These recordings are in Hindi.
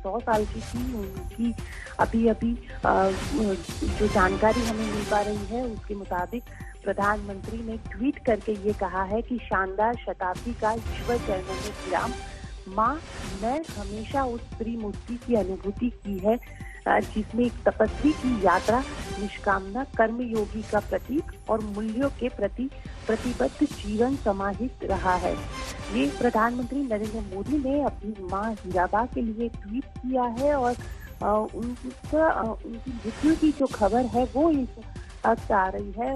100 साल की थी, उनकी अभी जो जानकारी हमें मिल पा रही है उसके मुताबिक प्रधानमंत्री ने ट्वीट करके ये कहा है कि शानदार शताब्दी का ईश्वर चरणों में विराम। माँ, मैं हमेशा उस त्रिमूर्ति की अनुभूति की है जिसमें एक तपस्वी की यात्रा, निष्कामना, कर्मयोगी का प्रतीक और मूल्यों के प्रति प्रतिबद्ध जीवन समाहित रहा है। ये प्रधानमंत्री नरेंद्र मोदी ने अपनी माँ हीराबा के लिए ट्वीट किया है और उनकी मृत्यु की जो खबर है वो इस वक्त आ रही है।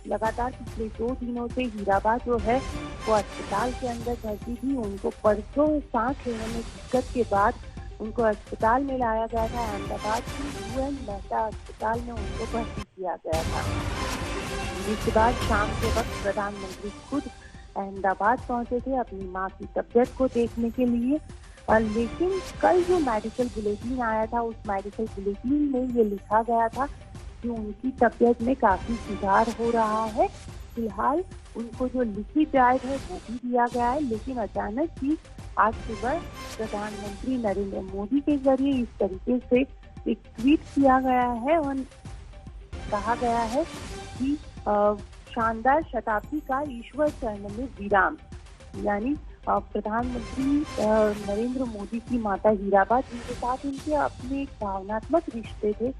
लगातार पिछले 2 दिनों से हीराबा जो है वो अस्पताल के अंदर भर्ती थी। उनको परसों सांस लेने में दिक्कत के बाद उनको अस्पताल में लाया गया था। अहमदाबाद की UN मेहता अस्पताल में उनको भर्ती किया गया था। इसके बाद शाम के वक्त प्रधानमंत्री खुद अहमदाबाद पहुंचे थे अपनी मां की तबीयत को देखने के लिए। लेकिन कल जो मेडिकल बुलेटिन आया था, उस मेडिकल बुलेटिन में ये लिखा गया था कि उनकी तबीयत में काफी सुधार हो रहा है। फिलहाल उनको जो लिखित राय है वो भी दिया गया है, लेकिन अचानक ही आज सुबह प्रधानमंत्री नरेंद्र मोदी के जरिए इस तरीके से एक ट्वीट किया गया है और कहा गया है कि शानदार शताब्दी का ईश्वर चरण में विराम। यानी प्रधानमंत्री नरेंद्र मोदी की माता हीराबा जिनके साथ उनके अपने एक भावनात्मक रिश्ते थे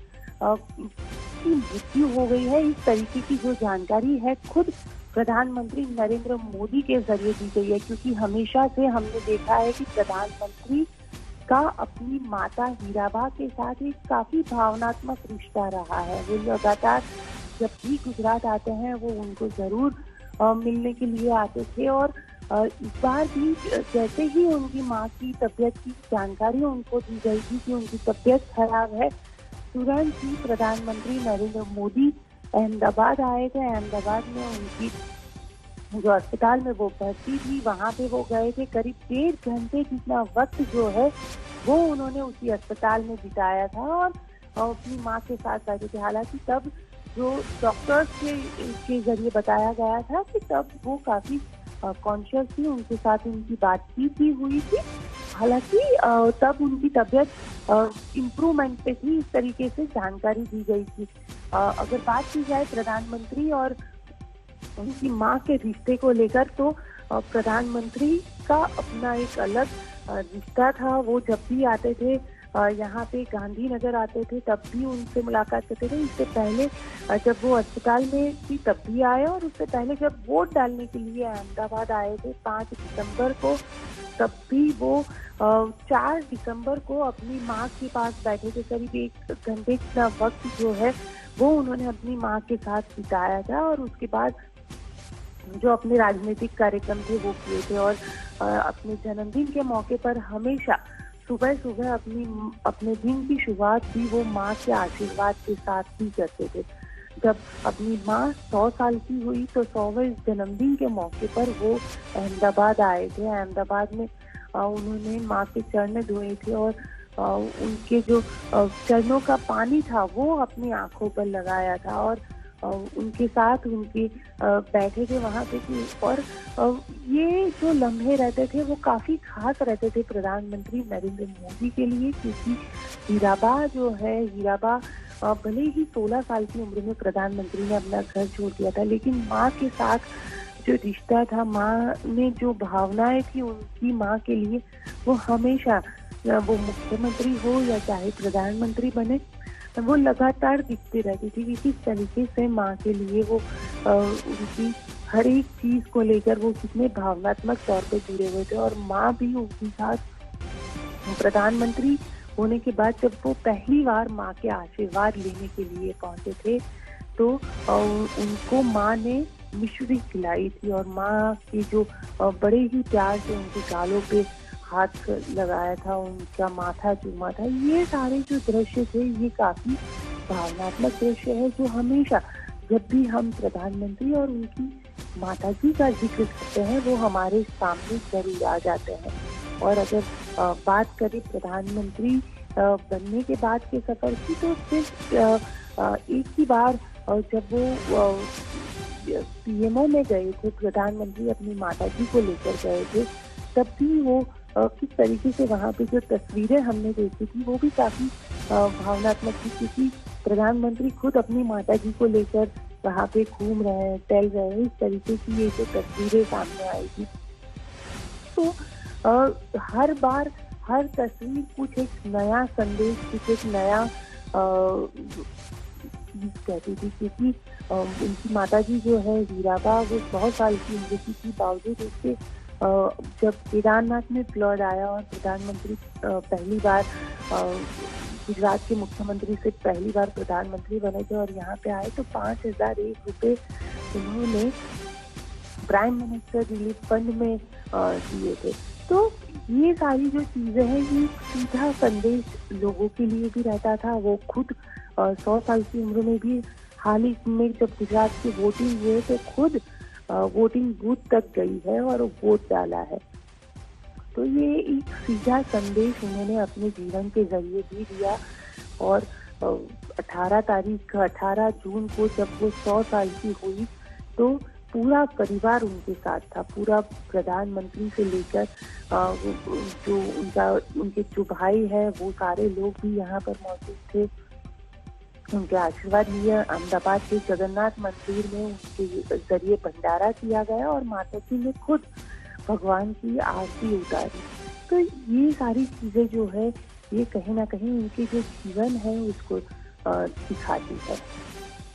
की मृत्यु हो गई है। इस तरीके की जो जानकारी है खुद प्रधानमंत्री नरेंद्र मोदी के जरिए दी गई है, क्योंकि हमेशा से हमने देखा है कि प्रधानमंत्री का अपनी माता हीराबा के साथ एक काफी भावनात्मक रिश्ता रहा है। वो लगातार जब भी गुजरात आते हैं वो उनको जरूर मिलने के लिए आते थे और इस बार भी जैसे ही उनकी माँ की तबीयत की जानकारी उनको दी गई थी कि उनकी तबीयत खराब है, तुरंत ही प्रधानमंत्री नरेंद्र मोदी अहमदाबाद आए थे। अहमदाबाद में उनकी जो अस्पताल में वो भर्ती थी वहां पे वो गए थे। करीब 1.5 घंटे जितना वक्त जो है वो उन्होंने उसी अस्पताल में बिताया था और अपनी माँ के साथ बैठे थे। हालांकि तब जो डॉक्टर्स के जरिए बताया गया था कि तब वो काफी कॉन्शियस थी, उनके साथ उनकी बातचीत भी हुई थी। हालांकि तब उनकी तबीयत इम्प्रूवमेंट पे थी, इस तरीके से जानकारी दी गई थी। अगर बात की जाए प्रधानमंत्री और उनकी माँ के रिश्ते को लेकर तो प्रधानमंत्री का अपना एक अलग रिश्ता था। वो जब भी आते थे यहाँ पे गांधीनगर आते थे तब भी उनसे मुलाकात करते थे। इससे पहले जब वो अस्पताल में थी तब भी आए और उससे पहले जब वोट डालने के लिए अहमदाबाद आए थे 5 दिसंबर को, तब भी वो 4 दिसंबर को अपनी माँ के पास बैठे थे। करीब 1 घंटे का वक्त जो है वो उन्होंने अपनी माँ के साथ बिताया था और उसके बाद जो अपने राजनीतिक कार्यक्रम थे वो किए थे और अपने जन्मदिन के मौके पर हमेशा सुबह सुबह अपने दिन की शुरुआत भी वो माँ के आशीर्वाद के साथ ही करते थे। जब अपनी माँ 100 साल की हुई तो 100वें जन्मदिन के मौके पर वो अहमदाबाद आए थे। अहमदाबाद में उन्होंने माँ के चरण धोए थे और उनके जो चरणों का पानी था वो अपनी आंखों पर लगाया था और उनके साथ उनके बैठे थे वहां पे। और ये जो लम्हे रहते थे वो काफी खास रहते थे प्रधानमंत्री नरेंद्र मोदी के लिए, क्योंकि हीराबा भले ही 16 साल की उम्र में प्रधानमंत्री ने अपना घर छोड़ दिया था, लेकिन माँ के साथ जो रिश्ता था, माँ ने जो भावनाएं थी उनकी माँ के लिए, वो हमेशा वो मुख्यमंत्री हो या चाहे प्रधानमंत्री बने वो लगातार दिखती रहती थी। किस तरीके से माँ के लिए वो उनकी हर एक चीज को लेकर वो कितने भावनात्मक तौर पे जुड़े हुए थे। और माँ भी उनके साथ प्रधानमंत्री होने के बाद जब वो पहली बार माँ के आशीर्वाद लेने के लिए पहुंचे थे तो उनको माँ ने मिश्री खिलाई थी और माँ की जो बड़े ही प्यार से उनके गालों पे हाथ लगाया था, उनका माथा चूमा था। ये सारे जो दृश्य थे ये काफी भावनात्मक दृश्य है जो हमेशा जब भी हम प्रधानमंत्री और उनकी माताजी का जिक्र करते हैं वो हमारे सामने जरूर आ जाते हैं। और अगर बात करें प्रधानमंत्री बनने के बाद के सफर की तो सिर्फ एक ही बार जब वो पीएमओ में गए थे, प्रधानमंत्री अपनी माताजी को लेकर गए थे तब भी वो किस तरीके से वहाँ पे जो तस्वीरें हमने देखी थी वो भी काफी भावनात्मक थी, क्योंकि प्रधानमंत्री खुद अपनी माताजी को लेकर वहाँ पे घूम रहे हैं, टहल रहे हैं, इस तरीके की ये जो तस्वीरें सामने आई थी। तो हर बार हर तस्वीर कुछ एक नया संदेश, कुछ एक नया चीज कहती थी, क्योंकि उनकी माताजी जो है हीराबा, वो 100 साल की उम्र की थी, बावजूद उसके जब केदारनाथ में फ्लड आया और प्रधानमंत्री पहली बार गुजरात के मुख्यमंत्री से पहली बार प्रधानमंत्री बने थे और यहाँ पे आए, तो 5,001 रुपए उन्होंने प्राइम मिनिस्टर रिलीफ फंड में दिए थे। तो ये सारी जो चीजें हैं, ये सीधा संदेश लोगों के लिए भी रहता था। वो खुद 100 साल की उम्र में भी हाल ही में जब गुजरात की वोटिंग हुए तो खुद वोटिंग बूथ तक गई है और वोट डाला है। तो ये एक सीधा संदेश उन्होंने अपने जीवन के जरिए भी दिया। और 18 जून को जब वो 100 साल की हुई तो पूरा परिवार उनके साथ था, पूरा प्रधानमंत्री से लेकर जो उनके जो भाई है वो सारे लोग भी यहाँ पर मौजूद थे। उनके आशीर्वाद लिए। अहमदाबाद के जगन्नाथ मंदिर में उनके जरिए भंडारा किया गया और माता जी ने खुद भगवान की आरती उतारी। तो ये सारी चीजें जो है, ये कहीं ना कहीं उनके जो जीवन है उसको दिखाती है।